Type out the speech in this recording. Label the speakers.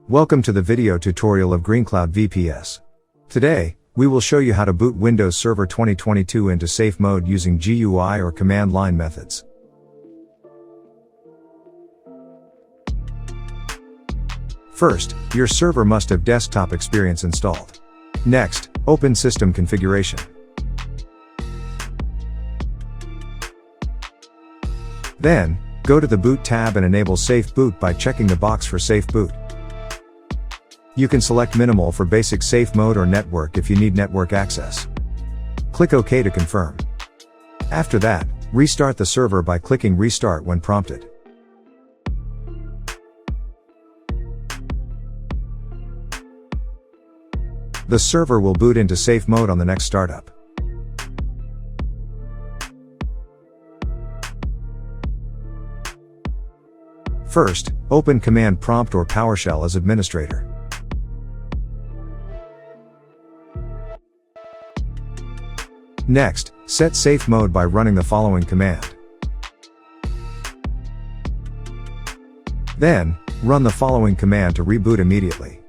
Speaker 1: Welcome to the video tutorial of GreenCloud VPS. Today, we will show you how to boot Windows Server 2022 into safe mode using GUI or command line methods. First, your server must have desktop experience installed. Next, open System Configuration. Then, go to the Boot tab and enable Safe Boot by checking the box for Safe Boot. You can select Minimal for basic safe mode or network if you need network access. Click OK to confirm. After that, restart the server by clicking Restart when prompted. The server will boot into safe mode on the next startup. First, open Command Prompt or PowerShell as administrator. Next, set safe mode by running the following command. Then, run the following command to reboot immediately.